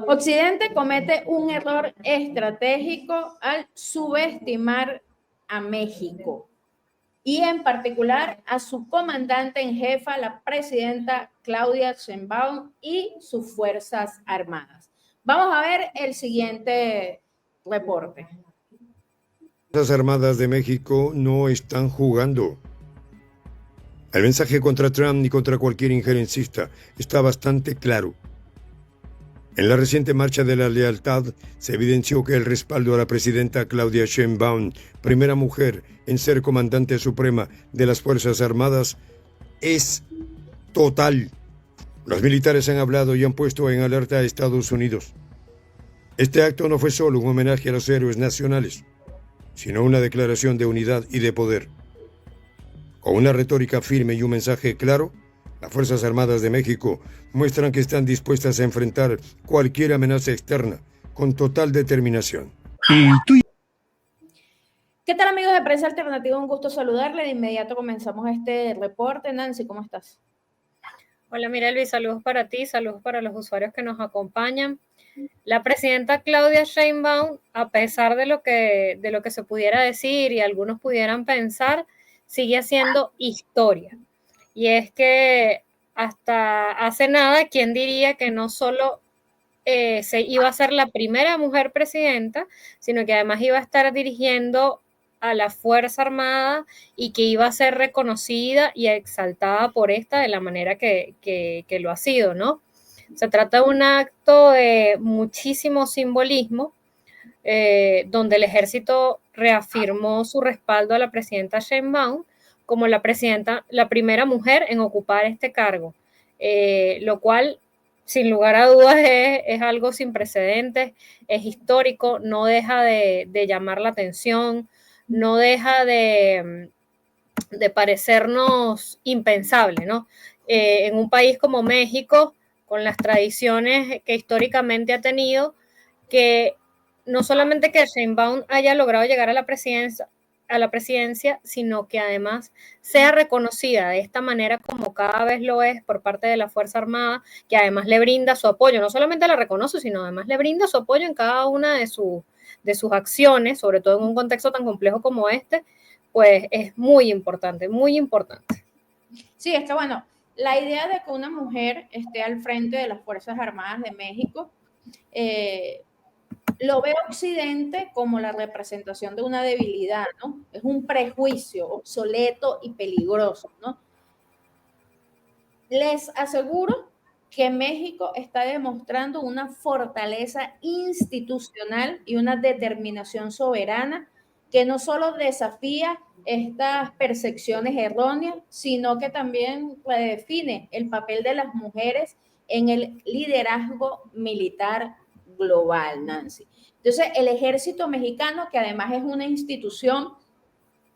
Occidente comete un error estratégico al subestimar a México y en particular a su comandante en jefa, la presidenta Claudia Sheinbaum y sus Fuerzas Armadas. Vamos a ver el siguiente reporte. Las Fuerzas Armadas de México no están jugando. El mensaje contra Trump ni contra cualquier injerencista está bastante claro. En la reciente marcha de la lealtad se evidenció que el respaldo a la presidenta Claudia Sheinbaum, primera mujer en ser comandante suprema de las Fuerzas Armadas, es total. Los militares han hablado y han puesto en alerta a Estados Unidos. Este acto no fue solo un homenaje a los héroes nacionales, sino una declaración de unidad y de poder. Con una retórica firme y un mensaje claro, las Fuerzas Armadas de México muestran que están dispuestas a enfrentar cualquier amenaza externa con total determinación. ¿Qué tal, amigos de Prensa Alternativa? Un gusto saludarle. De inmediato comenzamos este reporte. Nancy, ¿cómo estás? Hola, Mirelvi, saludos para ti, saludos para los usuarios que nos acompañan. La presidenta Claudia Sheinbaum, a pesar de lo que se pudiera decir y algunos pudieran pensar, sigue haciendo historia. Y es que hasta hace nada, ¿quién diría que no solo se iba a ser la primera mujer presidenta, sino que además iba a estar dirigiendo a la Fuerza Armada y que iba a ser reconocida y exaltada por esta de la manera que lo ha sido, ¿no? Se trata de un acto de muchísimo simbolismo, donde el ejército reafirmó su respaldo a la presidenta Sheinbaum como la primera mujer en ocupar este cargo, lo cual, sin lugar a dudas, es algo sin precedentes, es histórico, no deja de llamar la atención, no deja de parecernos impensable, ¿no? En un país como México, con las tradiciones que históricamente ha tenido, que no solamente que Sheinbaum haya logrado llegar a la presidencia, sino que además sea reconocida de esta manera como cada vez lo es por parte de la Fuerza Armada, que además le brinda su apoyo, no solamente la reconoce, sino además le brinda su apoyo en cada una de sus acciones, sobre todo en un contexto tan complejo como este, pues es muy importante, muy importante. Sí, es que bueno, la idea de que una mujer esté al frente de las Fuerzas Armadas de México lo ve Occidente como la representación de una debilidad, ¿no? Es un prejuicio obsoleto y peligroso, ¿no? Les aseguro que México está demostrando una fortaleza institucional y una determinación soberana que no solo desafía estas percepciones erróneas, sino que también redefine el papel de las mujeres en el liderazgo militar global, Nancy. Entonces, el ejército mexicano, que además es una institución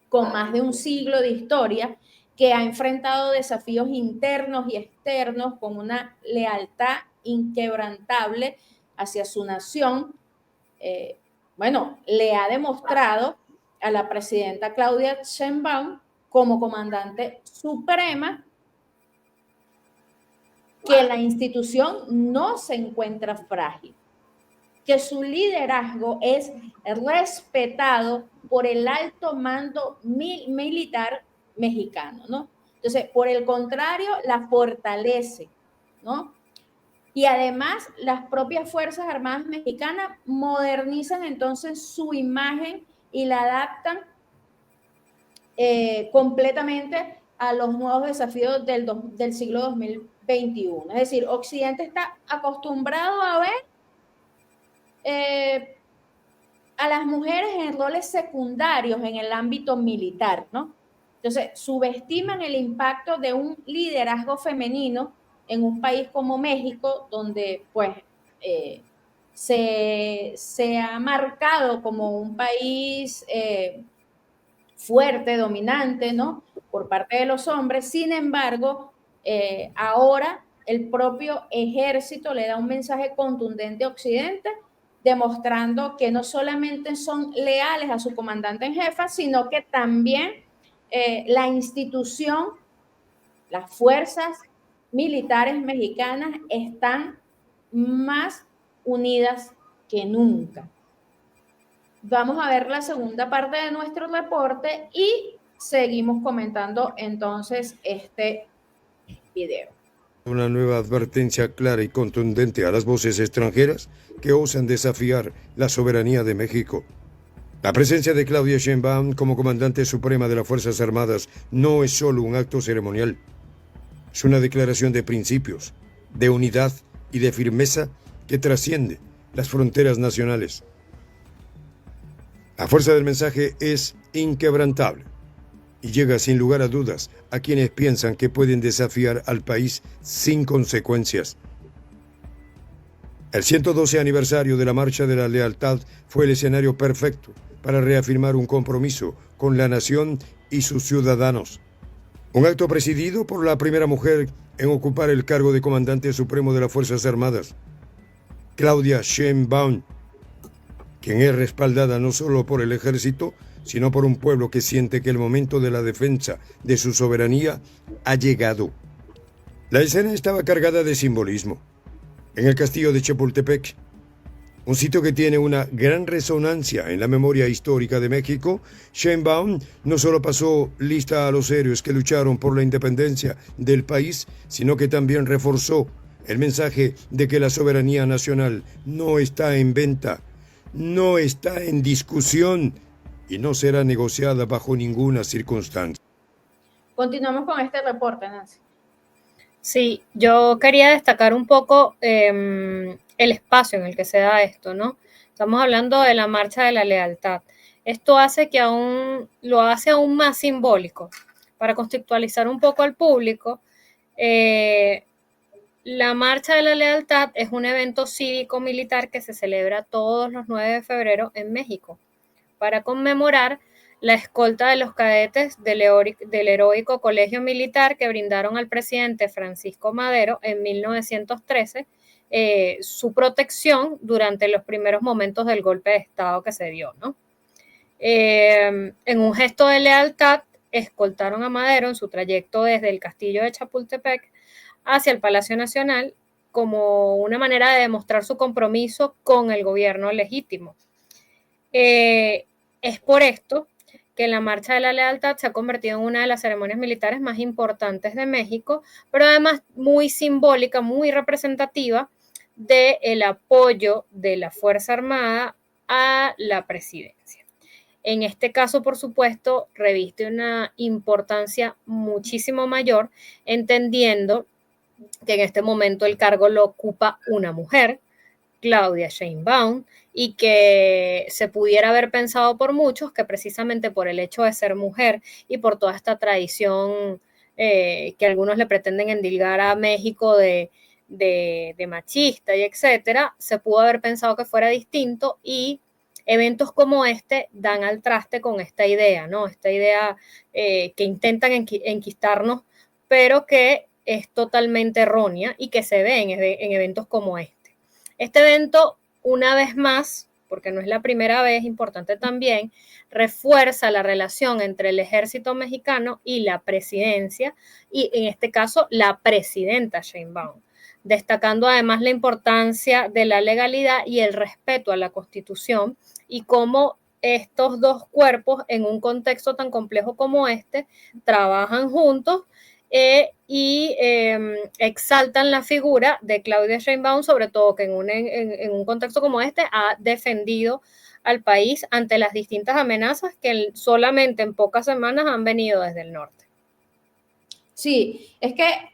con más de un siglo de historia, que ha enfrentado desafíos internos y externos con una lealtad inquebrantable hacia su nación, bueno, le ha demostrado a la presidenta Claudia Sheinbaum como comandante suprema que la institución no se encuentra frágil, que su liderazgo es respetado por el alto mando militar mexicano, ¿no? Entonces, por el contrario, la fortalece, ¿no? Y además, las propias Fuerzas Armadas mexicanas modernizan entonces su imagen y la adaptan completamente a los nuevos desafíos del siglo 2021. Es decir, Occidente está acostumbrado a ver a las mujeres en roles secundarios en el ámbito militar, ¿no? Entonces, subestiman el impacto de un liderazgo femenino en un país como México, donde pues se ha marcado como un país fuerte, dominante, ¿no? Por parte de los hombres. Sin embargo, ahora el propio ejército le da un mensaje contundente a Occidente, demostrando que no solamente son leales a su comandante en jefa, sino que también la institución, las fuerzas militares mexicanas están más unidas que nunca. Vamos a ver la segunda parte de nuestro reporte y seguimos comentando entonces este video. Una nueva advertencia clara y contundente a las voces extranjeras que osan desafiar la soberanía de México. La presencia de Claudia Sheinbaum como comandante suprema de las Fuerzas Armadas no es solo un acto ceremonial. Es una declaración de principios, de unidad y de firmeza que trasciende las fronteras nacionales. La fuerza del mensaje es inquebrantable y llega sin lugar a dudas a quienes piensan que pueden desafiar al país sin consecuencias. El 112 aniversario de la Marcha de la Lealtad fue el escenario perfecto para reafirmar un compromiso con la nación y sus ciudadanos. Un acto presidido por la primera mujer en ocupar el cargo de comandante supremo de las Fuerzas Armadas, Claudia Sheinbaum, quien es respaldada no solo por el ejército, sino por un pueblo que siente que el momento de la defensa de su soberanía ha llegado. La escena estaba cargada de simbolismo. En el castillo de Chapultepec, un sitio que tiene una gran resonancia en la memoria histórica de México, Sheinbaum no solo pasó lista a los héroes que lucharon por la independencia del país, sino que también reforzó el mensaje de que la soberanía nacional no está en venta, no está en discusión y no será negociada bajo ninguna circunstancia. Continuamos con este reporte, Nancy. Sí, yo quería destacar un poco el espacio en el que se da esto, ¿no? Estamos hablando de la Marcha de la Lealtad. Esto hace que lo hace aún más simbólico. Para contextualizar un poco al público, la Marcha de la Lealtad es un evento cívico-militar que se celebra todos los 9 de febrero en México para conmemorar la escolta de los cadetes del heroico colegio militar que brindaron al presidente Francisco Madero en 1913 su protección durante los primeros momentos del golpe de Estado que se dio, ¿no? En un gesto de lealtad, escoltaron a Madero en su trayecto desde el castillo de Chapultepec hacia el Palacio Nacional como una manera de demostrar su compromiso con el gobierno legítimo. Es por esto que la Marcha de la Lealtad se ha convertido en una de las ceremonias militares más importantes de México, pero además muy simbólica, muy representativa del apoyo de la Fuerza Armada a la presidencia. En este caso, por supuesto, reviste una importancia muchísimo mayor, entendiendo que en este momento el cargo lo ocupa una mujer, Claudia Sheinbaum, y que se pudiera haber pensado por muchos que precisamente por el hecho de ser mujer y por toda esta tradición que algunos le pretenden endilgar a México de machista y etcétera, se pudo haber pensado que fuera distinto y eventos como este dan al traste con esta idea, ¿no? Esta idea que intentan enquistarnos, pero que es totalmente errónea y que se ve en eventos como este. Este evento, una vez más, porque no es la primera vez, importante también, refuerza la relación entre el ejército mexicano y la presidencia, y en este caso la presidenta Sheinbaum, destacando además la importancia de la legalidad y el respeto a la Constitución y cómo estos dos cuerpos en un contexto tan complejo como este trabajan juntos y exaltan la figura de Claudia Sheinbaum, sobre todo que en un contexto como este ha defendido al país ante las distintas amenazas que solamente en pocas semanas han venido desde el norte. Sí, es que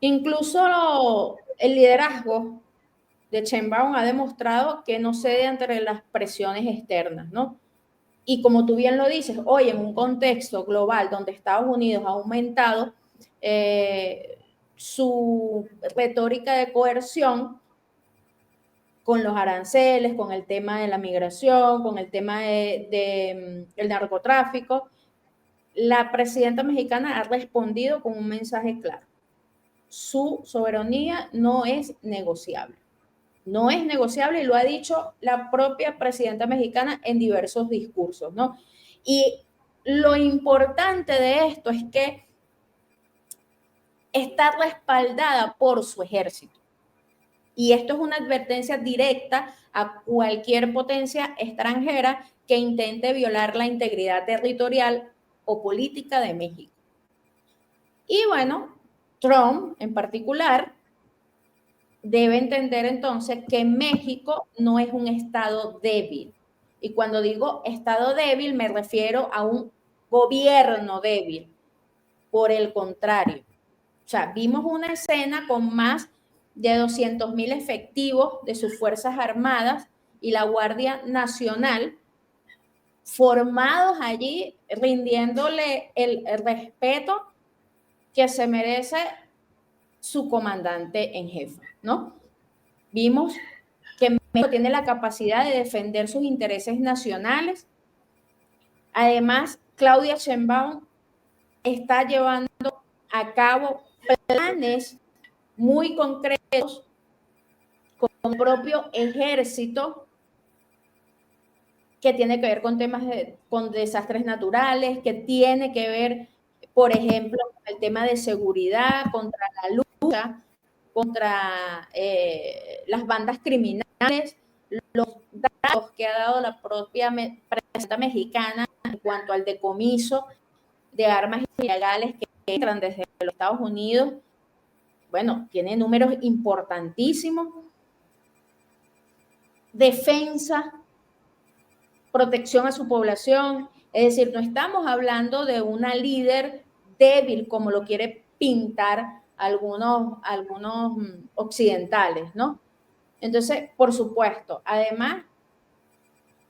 incluso el liderazgo de Sheinbaum ha demostrado que no cede ante las presiones externas, ¿no? Y como tú bien lo dices, hoy en un contexto global donde Estados Unidos ha aumentado su retórica de coerción con los aranceles, con el tema de la migración, con el tema del narcotráfico, la presidenta mexicana ha respondido con un mensaje claro. Su soberanía no es negociable. No es negociable y lo ha dicho la propia presidenta mexicana en diversos discursos, ¿no? Y lo importante de esto es que está respaldada por su ejército. Y esto es una advertencia directa a cualquier potencia extranjera que intente violar la integridad territorial o política de México. Y bueno, Trump en particular debe entender entonces que México no es un estado débil. Y cuando digo estado débil me refiero a un gobierno débil. Por el contrario, o sea, vimos una escena con más de 200,000 efectivos de sus Fuerzas Armadas y la Guardia Nacional formados allí, rindiéndole el respeto que se merece su comandante en jefe, ¿no? Vimos que México tiene la capacidad de defender sus intereses nacionales. Además, Claudia Sheinbaum está llevando a cabo planes muy concretos con el propio ejército que tiene que ver con temas con desastres naturales, que tiene que ver, por ejemplo, con el tema de seguridad, contra la lucha, contra las bandas criminales, los datos que ha dado la propia presidenta mexicana en cuanto al decomiso de armas ilegales que entran desde los Estados Unidos, bueno, tiene números importantísimos. Defensa, protección a su población, es decir, no estamos hablando de una líder débil como lo quiere pintar algunos occidentales, ¿no? Entonces, por supuesto, además,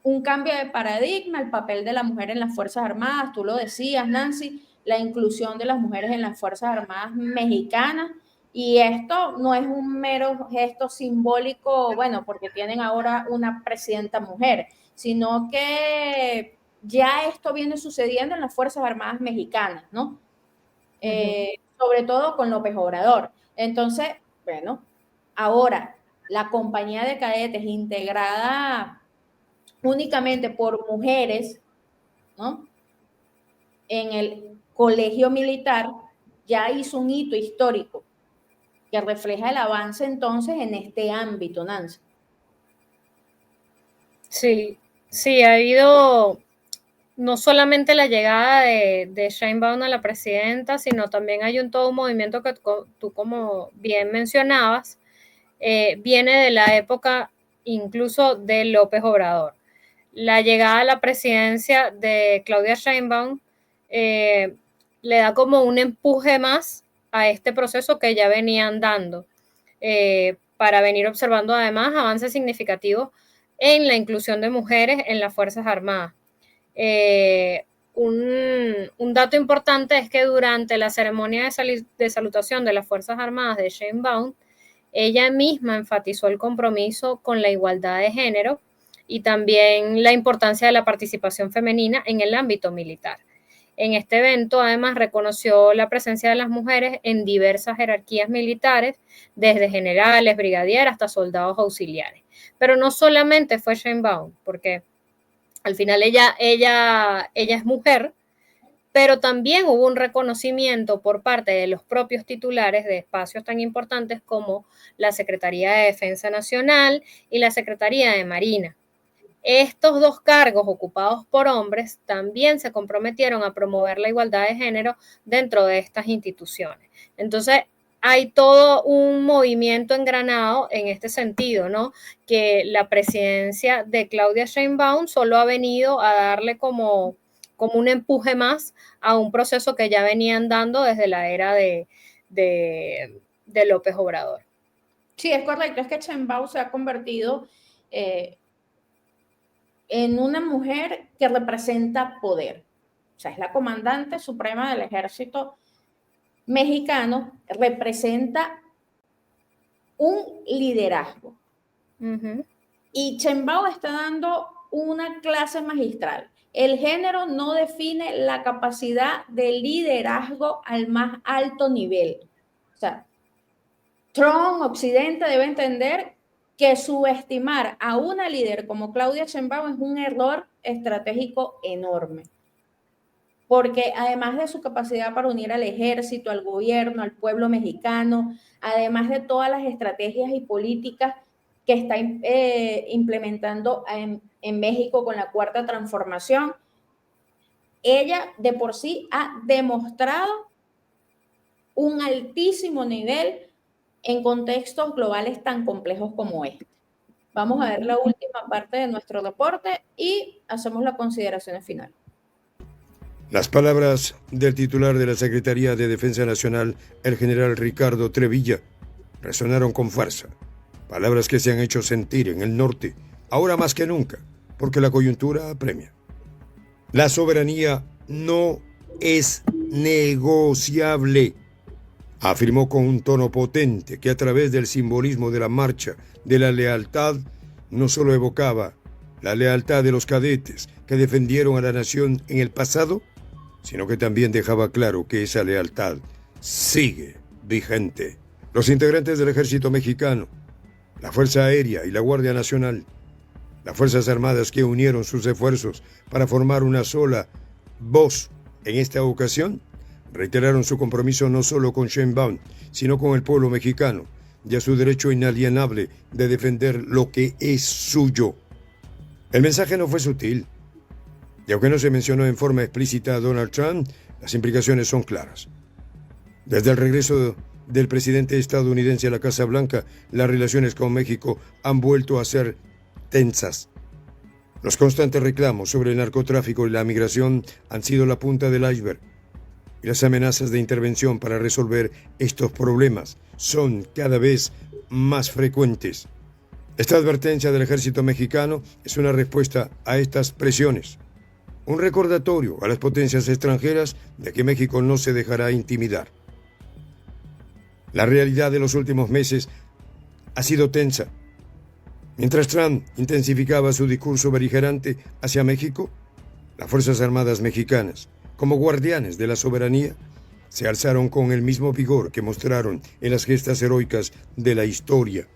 un cambio de paradigma, el papel de la mujer en las Fuerzas Armadas, tú lo decías, Nancy, la inclusión de las mujeres en las Fuerzas Armadas mexicanas, y esto no es un mero gesto simbólico, bueno, porque tienen ahora una presidenta mujer, sino que ya esto viene sucediendo en las Fuerzas Armadas mexicanas, ¿no? Sobre todo con López Obrador. Entonces, bueno, ahora la compañía de cadetes integrada únicamente por mujeres, ¿no? En el colegio militar ya hizo un hito histórico que refleja el avance entonces en este ámbito, Nancy. Sí, sí, ha habido no solamente la llegada de Sheinbaum a la presidenta, sino también hay todo un movimiento que tú como bien mencionabas, viene de la época incluso de López Obrador. La llegada a la presidencia de Claudia Sheinbaum le da como un empuje más a este proceso que ya venían dando, para venir observando además avances significativos en la inclusión de mujeres en las Fuerzas Armadas. Un dato importante es que durante la ceremonia de salutación de las Fuerzas Armadas de Sheinbaum, ella misma enfatizó el compromiso con la igualdad de género y también la importancia de la participación femenina en el ámbito militar. En este evento, además, reconoció la presencia de las mujeres en diversas jerarquías militares, desde generales, brigadieres hasta soldados auxiliares. Pero no solamente fue Sheinbaum, porque al final ella es mujer, pero también hubo un reconocimiento por parte de los propios titulares de espacios tan importantes como la Secretaría de Defensa Nacional y la Secretaría de Marina. Estos dos cargos ocupados por hombres también se comprometieron a promover la igualdad de género dentro de estas instituciones. Entonces, hay todo un movimiento engranado en este sentido, ¿no? Que la presidencia de Claudia Sheinbaum solo ha venido a darle como un empuje más a un proceso que ya venían dando desde la era de López Obrador. Sí, es correcto, es que Sheinbaum se ha convertido en una mujer que representa poder. O sea, es la comandante suprema del ejército mexicano, representa un liderazgo. Y Sheinbaum está dando una clase magistral. El género no define la capacidad de liderazgo al más alto nivel. O sea, Trump, Occidente, debe entender que subestimar a una líder como Claudia Sheinbaum es un error estratégico enorme. porque además de su capacidad para unir al ejército, al gobierno, al pueblo mexicano, además de todas las estrategias y políticas que está implementando en México con la Cuarta Transformación, ella de por sí ha demostrado un altísimo nivel en contextos globales tan complejos como este. Vamos a ver la última parte de nuestro reporte y hacemos las consideraciones finales. Las palabras del titular de la Secretaría de Defensa Nacional, el general Ricardo Trevilla, resonaron con fuerza. Palabras que se han hecho sentir en el norte, ahora más que nunca, porque la coyuntura apremia. La soberanía no es negociable, afirmó con un tono potente que a través del simbolismo de la marcha de la lealtad no solo evocaba la lealtad de los cadetes que defendieron a la nación en el pasado, sino que también dejaba claro que esa lealtad sigue vigente. Los integrantes del Ejército Mexicano, la Fuerza Aérea y la Guardia Nacional, las Fuerzas Armadas que unieron sus esfuerzos para formar una sola voz en esta ocasión, reiteraron su compromiso no solo con Sheinbaum, sino con el pueblo mexicano y a su derecho inalienable de defender lo que es suyo. El mensaje no fue sutil, y aunque no se mencionó en forma explícita a Donald Trump, las implicaciones son claras. Desde el regreso del presidente estadounidense a la Casa Blanca, las relaciones con México han vuelto a ser tensas. Los constantes reclamos sobre el narcotráfico y la migración han sido la punta del iceberg, y las amenazas de intervención para resolver estos problemas son cada vez más frecuentes. Esta advertencia del ejército mexicano es una respuesta a estas presiones, un recordatorio a las potencias extranjeras de que México no se dejará intimidar. La realidad de los últimos meses ha sido tensa. Mientras Trump intensificaba su discurso beligerante hacia México, las Fuerzas Armadas mexicanas, como guardianes de la soberanía, se alzaron con el mismo vigor que mostraron en las gestas heroicas de la historia,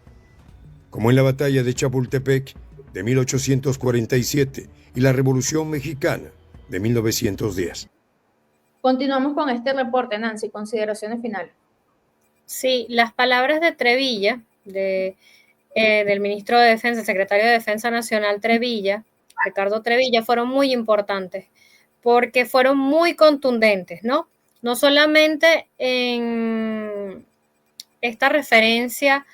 como en la batalla de Chapultepec de 1847 y la Revolución Mexicana de 1910. Continuamos con este reporte, Nancy, consideraciones finales. Sí, las palabras de Trevilla, del ministro de Defensa, secretario de Defensa Nacional Trevilla, Ricardo Trevilla, fueron muy importantes porque fueron muy contundentes, ¿no? No solamente en esta referencia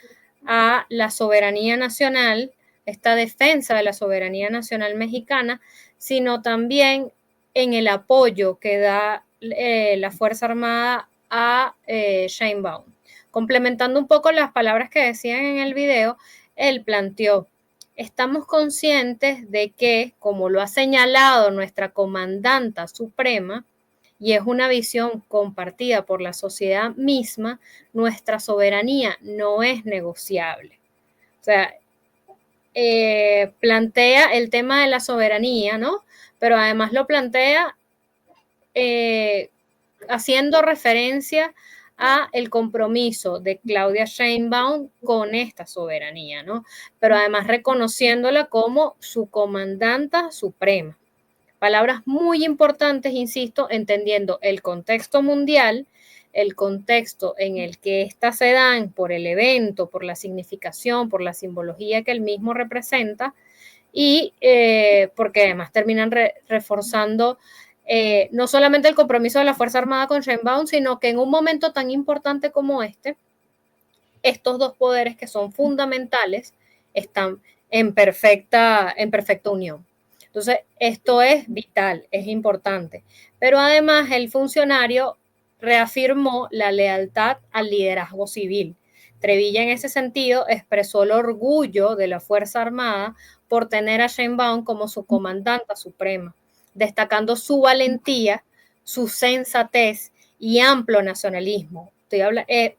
a la soberanía nacional, esta defensa de la soberanía nacional mexicana, sino también en el apoyo que da la Fuerza Armada a Sheinbaum. Complementando un poco las palabras que decían en el video, él planteó: estamos conscientes de que, como lo ha señalado nuestra comandanta suprema, y es una visión compartida por la sociedad misma, nuestra soberanía no es negociable. O sea, plantea el tema de la soberanía, ¿no? Pero además lo plantea haciendo referencia a el compromiso de Claudia Sheinbaum con esta soberanía, ¿no? Pero además reconociéndola como su comandanta suprema. Palabras muy importantes, insisto, entendiendo el contexto mundial, el contexto en el que éstas se dan por el evento, por la significación, por la simbología que el mismo representa, y porque además terminan reforzando no solamente el compromiso de la Fuerza Armada con Sheinbaum, sino que en un momento tan importante como este, estos dos poderes que son fundamentales están en perfecta unión. Entonces, esto es vital, es importante. Pero además el funcionario reafirmó la lealtad al liderazgo civil. Trevilla en ese sentido expresó el orgullo de la Fuerza Armada por tener a Sheinbaum como su comandanta suprema, destacando su valentía, su sensatez y amplio nacionalismo.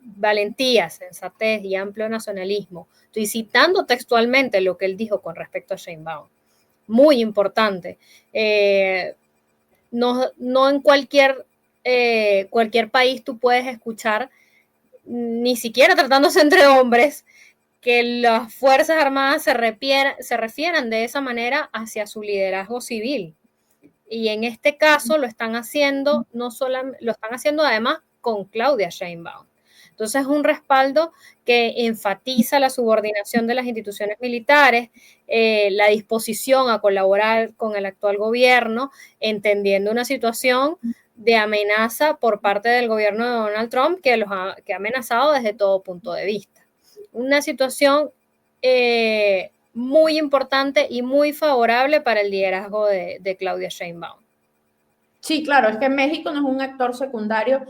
Valentía, sensatez y amplio nacionalismo. Estoy citando textualmente lo que él dijo con respecto a Sheinbaum. Muy importante. No en cualquier país tú puedes escuchar, ni siquiera tratándose entre hombres, que las Fuerzas Armadas se refieran de esa manera hacia su liderazgo civil. Y en este caso lo están haciendo, no solamente, lo están haciendo además con Claudia Sheinbaum. Entonces es un respaldo que enfatiza la subordinación de las instituciones militares, la disposición a colaborar con el actual gobierno, entendiendo una situación de amenaza por parte del gobierno de Donald Trump que ha amenazado desde todo punto de vista. Una situación muy importante y muy favorable para el liderazgo de Claudia Sheinbaum. Sí, claro, es que México no es un actor secundario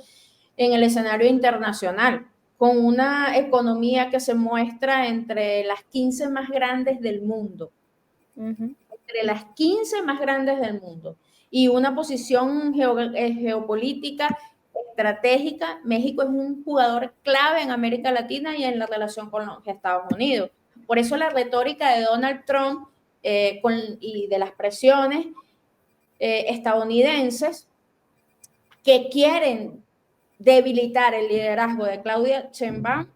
en el escenario internacional, con una economía que se muestra entre las 15 más grandes del mundo, entre las 15 más grandes del mundo, y una posición geopolítica estratégica. México es un jugador clave en América Latina y en la relación con los Estados Unidos. Por eso la retórica de Donald Trump y de las presiones estadounidenses que quieren debilitar el liderazgo de Claudia Sheinbaum,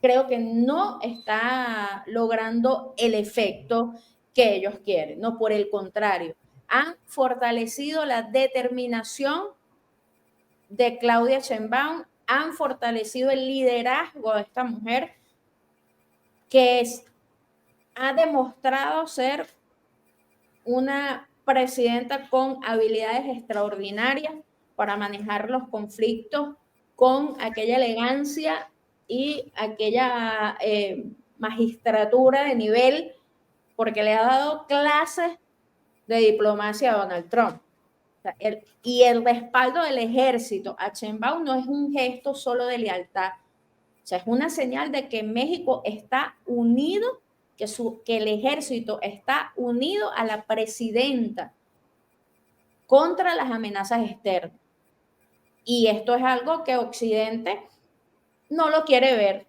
creo que no está logrando el efecto que ellos quieren, no, por el contrario, han fortalecido la determinación de Claudia Sheinbaum, han fortalecido el liderazgo de esta mujer que ha demostrado ser una presidenta con habilidades extraordinarias para manejar los conflictos con aquella elegancia y aquella magistratura de nivel, porque le ha dado clases de diplomacia a Donald Trump. O sea, y el respaldo del ejército a Sheinbaum no es un gesto solo de lealtad, o sea, es una señal de que México está unido, que el ejército está unido a la presidenta contra las amenazas externas. Y esto es algo que Occidente no lo quiere ver,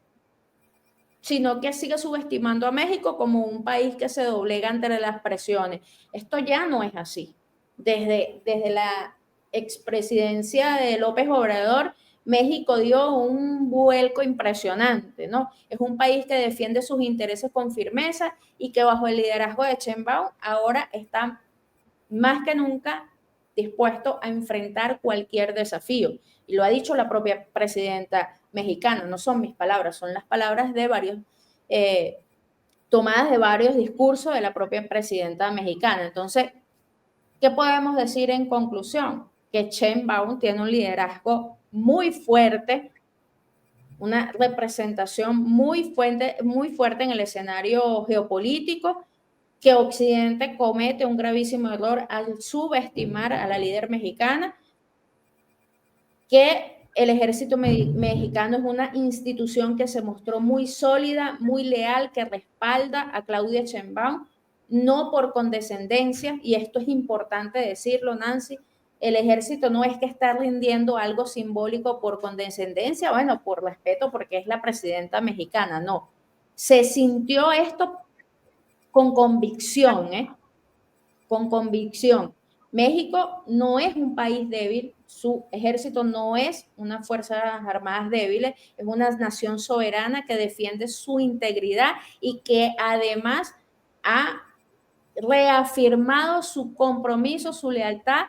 sino que sigue subestimando a México como un país que se doblega ante las presiones. Esto ya no es así. Desde la expresidencia de López Obrador, México dio un vuelco impresionante, ¿no? Es un país que defiende sus intereses con firmeza y que bajo el liderazgo de Sheinbaum ahora está más que nunca dispuesto a enfrentar cualquier desafío. Y lo ha dicho la propia presidenta mexicana, no son mis palabras, son las palabras de varios, tomadas de varios discursos de la propia presidenta mexicana. Entonces, ¿qué podemos decir en conclusión? Que Sheinbaum tiene un liderazgo muy fuerte, una representación muy fuerte en el escenario geopolítico, que Occidente comete un gravísimo error al subestimar a la líder mexicana, que el ejército mexicano es una institución que se mostró muy sólida, muy leal, que respalda a Claudia Sheinbaum, no por condescendencia, y esto es importante decirlo, Nancy, el ejército no es que está rindiendo algo simbólico por condescendencia, bueno, por respeto porque es la presidenta mexicana, no. Se sintió esto con convicción, con convicción. México no es un país débil, su ejército no es unas fuerzas armadas débiles, es una nación soberana que defiende su integridad y que además ha reafirmado su compromiso, su lealtad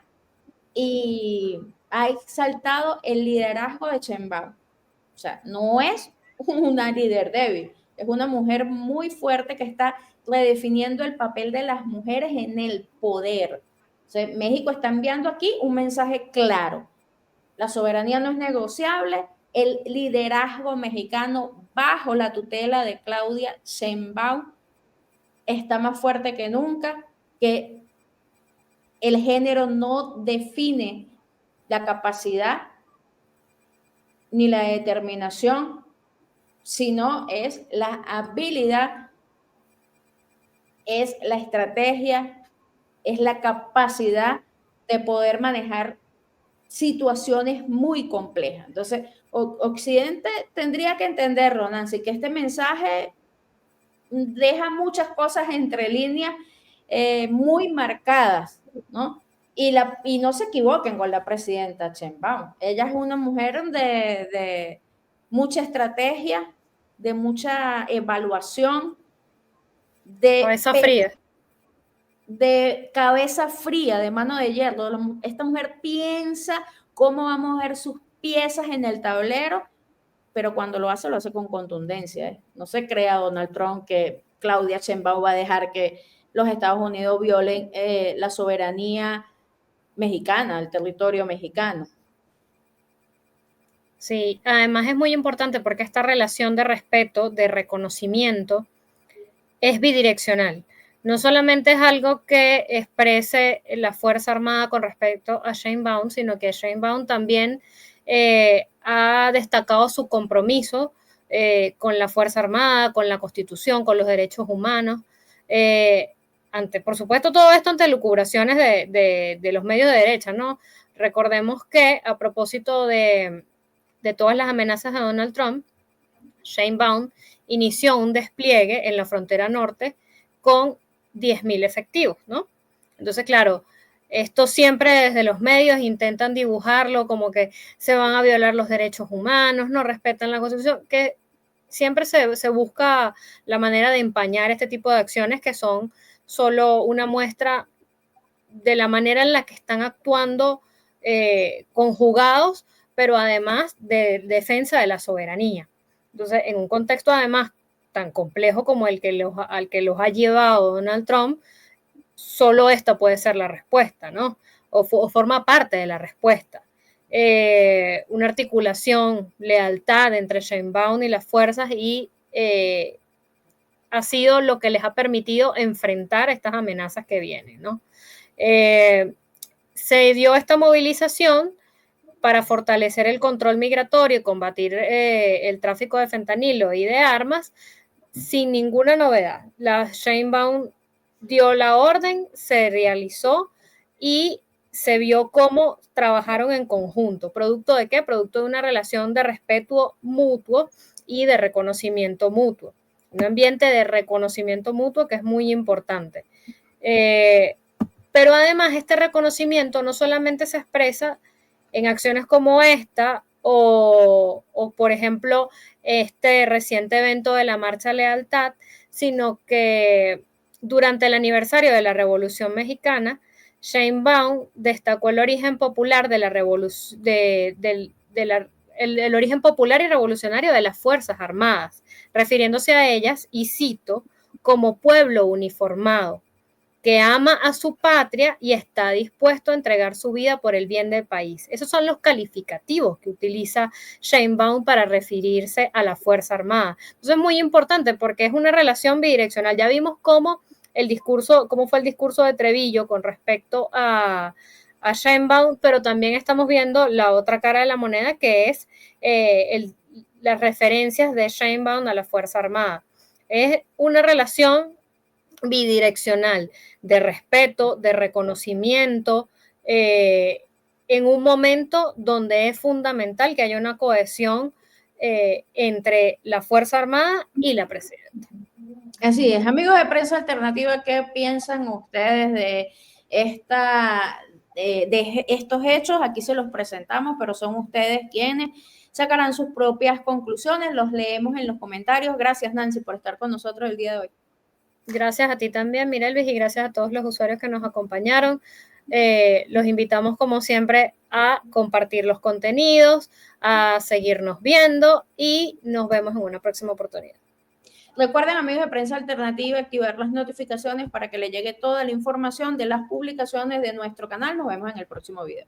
y ha exaltado el liderazgo de Sheinbaum. O sea, no es una líder débil, es una mujer muy fuerte que está redefiniendo el papel de las mujeres en el poder. O sea, México está enviando aquí un mensaje claro. La soberanía no es negociable, el liderazgo mexicano bajo la tutela de Claudia Sheinbaum está más fuerte que nunca, que el género no define la capacidad ni la determinación, sino es la habilidad, es la estrategia, es la capacidad de poder manejar situaciones muy complejas. Entonces, Occidente tendría que entenderlo, Nancy, que este mensaje deja muchas cosas entre líneas muy marcadas, ¿no? Y no se equivoquen con la presidenta Sheinbaum. Ella es una mujer de mucha estrategia, de mucha evaluación, Cabeza fría. de cabeza fría, de mano de hierro. Esta mujer piensa cómo va a mover sus piezas en el tablero, pero cuando lo hace con contundencia, ¿eh? No se crea Donald Trump que Claudia Sheinbaum va a dejar que los Estados Unidos violen la soberanía mexicana, el territorio mexicano. Sí, además es muy importante porque esta relación de respeto, de reconocimiento, es bidireccional. No solamente es algo que exprese la Fuerza Armada con respecto a Sheinbaum, sino que Sheinbaum también ha destacado su compromiso con la Fuerza Armada, con la Constitución, con los derechos humanos. Por supuesto, todo esto ante lucubraciones de los medios de derecha, ¿no? Recordemos que a propósito de todas las amenazas de Donald Trump, Sheinbaum inició un despliegue en la frontera norte con 10.000 efectivos, ¿no? Entonces, claro, esto siempre desde los medios intentan dibujarlo como que se van a violar los derechos humanos, no respetan la Constitución, que siempre se busca la manera de empañar este tipo de acciones que son solo una muestra de la manera en la que están actuando conjugados, pero además de defensa de la soberanía. Entonces, en un contexto además tan complejo como al que los ha llevado Donald Trump, solo esta puede ser la respuesta, ¿no? O forma parte de la respuesta. Una articulación, lealtad entre Sheinbaum y las fuerzas y ha sido lo que les ha permitido enfrentar estas amenazas que vienen, ¿no? Se dio esta movilización para fortalecer el control migratorio y combatir el tráfico de fentanilo y de armas sin ninguna novedad. La Sheinbaum dio la orden, se realizó y se vio cómo trabajaron en conjunto. ¿Producto de qué? Producto de una relación de respeto mutuo y de reconocimiento mutuo. Un ambiente de reconocimiento mutuo que es muy importante. Pero además este reconocimiento no solamente se expresa en acciones como esta o por ejemplo, este reciente evento de la Marcha Lealtad, sino que durante el aniversario de la Revolución Mexicana, Sheinbaum destacó el origen popular de la revolución, el origen popular y revolucionario de las Fuerzas Armadas, refiriéndose a ellas, y cito, como pueblo uniformado, que ama a su patria y está dispuesto a entregar su vida por el bien del país. Esos son los calificativos que utiliza Sheinbaum para referirse a la Fuerza Armada. Entonces es muy importante porque es una relación bidireccional. Ya vimos cómo fue el discurso de Treviño con respecto a Sheinbaum, pero también estamos viendo la otra cara de la moneda, que es las referencias de Sheinbaum a la Fuerza Armada. Es una relación bidireccional, de respeto, de reconocimiento, en un momento donde es fundamental que haya una cohesión entre la Fuerza Armada y la presidenta. Así es, amigos de Prensa Alternativa, ¿qué piensan ustedes de estos hechos? Aquí se los presentamos, pero son ustedes quienes sacarán sus propias conclusiones. Los leemos en los comentarios. Gracias, Nancy, por estar con nosotros el día de hoy. Gracias a ti también, Mirelvis, y gracias a todos los usuarios que nos acompañaron. Los invitamos, como siempre, a compartir los contenidos, a seguirnos viendo y nos vemos en una próxima oportunidad. Recuerden, amigos de Prensa Alternativa, activar las notificaciones para que les llegue toda la información de las publicaciones de nuestro canal. Nos vemos en el próximo video.